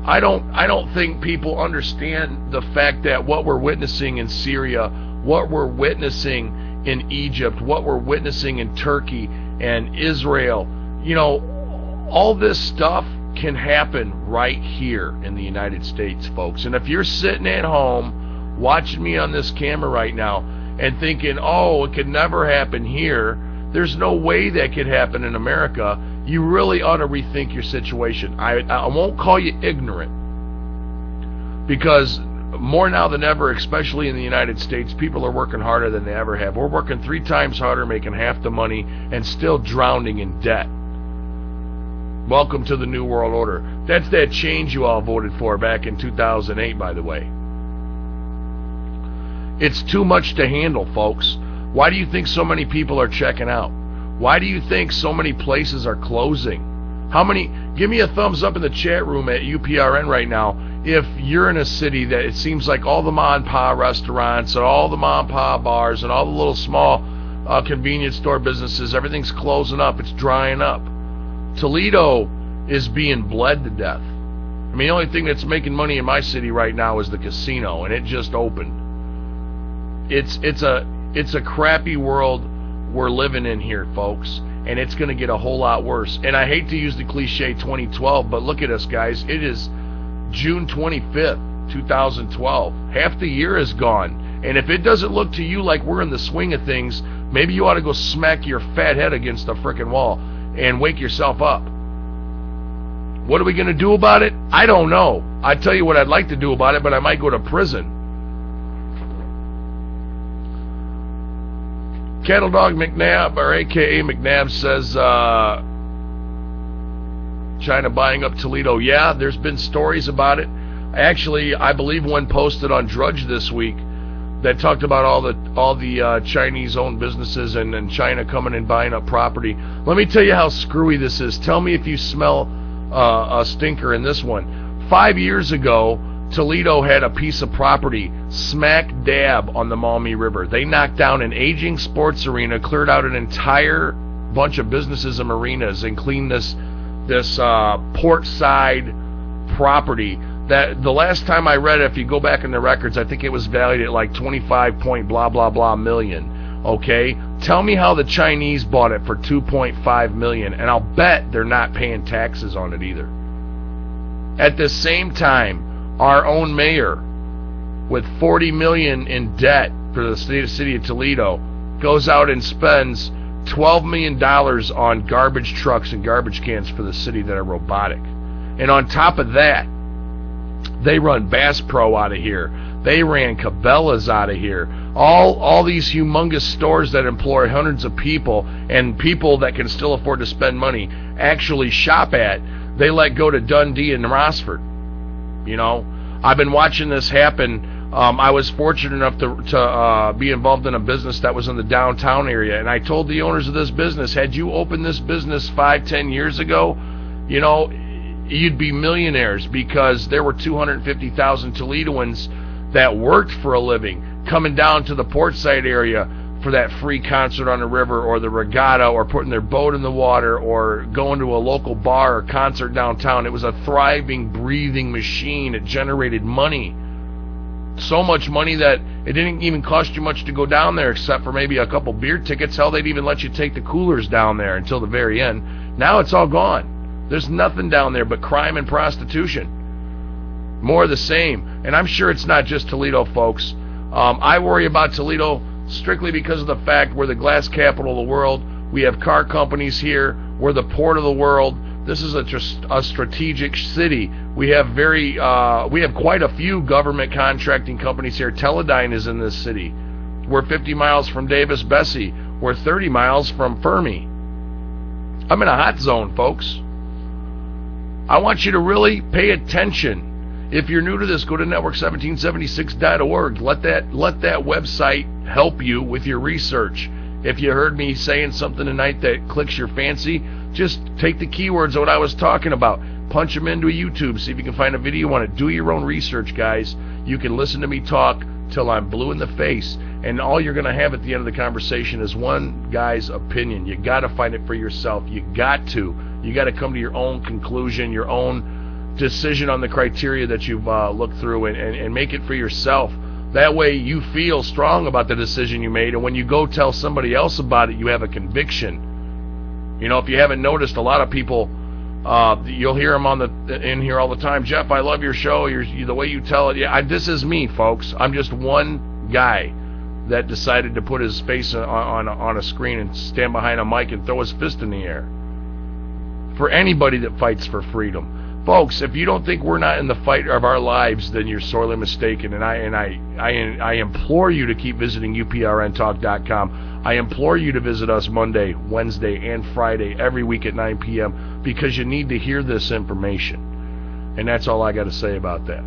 I don't think people understand the fact that what we're witnessing in Syria, what we're witnessing in Egypt, what we're witnessing in Turkey and Israel, you know, all this stuff can happen right here in the United States, folks. And if you're sitting at home watching me on this camera right now and thinking, oh, it could never happen here, there's no way that could happen in America, you really ought to rethink your situation. I won't call you ignorant, because more now than ever, especially in the United States, people are working harder than they ever have. We're working 3 times harder, making half the money, and still drowning in debt. Welcome to the New World Order. That's that change you all voted for back in 2008, by the way. It's too much to handle, folks. Why do you think so many people are checking out? Why do you think so many places are closing? How many? Give me a thumbs up in the chat room at UPRN right now if you're in a city that it seems like all the mom and pop restaurants and all the mom and pop bars and all the little small convenience store businesses, everything's closing up. It's drying up. Toledo is being bled to death. I mean, the only thing that's making money in my city right now is the casino, and it just opened. It's a crappy world we're living in here, folks, and it's going to get a whole lot worse. And I hate to use the cliche 2012, but look at us, guys. It is June 25th, 2012. Half the year is gone. And if it doesn't look to you like we're in the swing of things, maybe you ought to go smack your fat head against a frickin' wall and wake yourself up. What are we going to do about it? I don't know. I tell you what I'd like to do about it, but I might go to prison. Cattle Dog McNabb, or AKA McNabb, says China buying up Toledo. Yeah, there's been stories about it. Actually, I believe one posted on Drudge this week that talked about all the Chinese-owned businesses and China coming and buying up property. Let me tell you how screwy this is. Tell me if you smell a stinker in this one. 5 years ago, Toledo had a piece of property smack dab on the Maumee River. They knocked down an aging sports arena, cleared out an entire bunch of businesses and marinas, and cleaned this port side property that the last time I read it, if you go back in the records, I think it was valued at like 25 point blah blah blah million. Okay, tell me how the Chinese bought it for 2.5 million, and I'll bet they're not paying taxes on it either. At the same time, our own mayor, with $40 million in debt for the city of Toledo, goes out and spends $12 million on garbage trucks and garbage cans for the city that are robotic. And on top of that, they run Bass Pro out of here. They ran Cabela's out of here. All these humongous stores that employ hundreds of people, and people that can still afford to spend money actually shop at, they let go to Dundee and Rossford. You know, I've been watching this happen. I was fortunate enough to be involved in a business that was in the downtown area, and I told the owners of this business, had you opened this business 5-10 years ago, you know, you'd be millionaires, because there were 250,000 Toledoans that worked for a living coming down to the Portside area for that free concert on the river, or the regatta, or putting their boat in the water, or going to a local bar or concert downtown. It was a thriving, breathing machine. It generated money. So much money that it didn't even cost you much to go down there, except for maybe a couple beer tickets. Hell, they'd even let you take the coolers down there until the very end. Now it's all gone. There's nothing down there but crime and prostitution. More of the same. And I'm sure it's not just Toledo, folks. I worry about Toledo strictly because of the fact we're the glass capital of the world. We have car companies here. We're the port of the world. This is a strategic city. We have quite a few government contracting companies here. Teledyne is in this city. We're 50 miles from Davis-Besse. We're 30 miles from Fermi. I'm in a hot zone, folks. I want you to really pay attention. If you're new to this, go to network1776.org. Let that website help you with your research. If you heard me saying something tonight that clicks your fancy, just take the keywords of what I was talking about, punch them into YouTube, see if you can find a video on it. Do your own research, guys. You can listen to me talk till I'm blue in the face, and all you're going to have at the end of the conversation is one guy's opinion. You got to find it for yourself. You got to come to your own conclusion, your own decision on the criteria that you've looked through, and make it for yourself. That way you feel strong about the decision you made, and when you go tell somebody else about it, you have a conviction. You know, if you haven't noticed, a lot of people, you'll hear them in here all the time. Jeff, I love your show. The way you tell it. Yeah, this is me, folks. I'm just one guy that decided to put his face on a screen and stand behind a mic and throw his fist in the air. For anybody that fights for freedom. Folks, if you don't think we're not in the fight of our lives, then you're sorely mistaken. And I implore you to keep visiting UPRNtalk.com. I implore you to visit us Monday, Wednesday, and Friday every week at 9 p.m. because you need to hear this information. And that's all I got to say about that.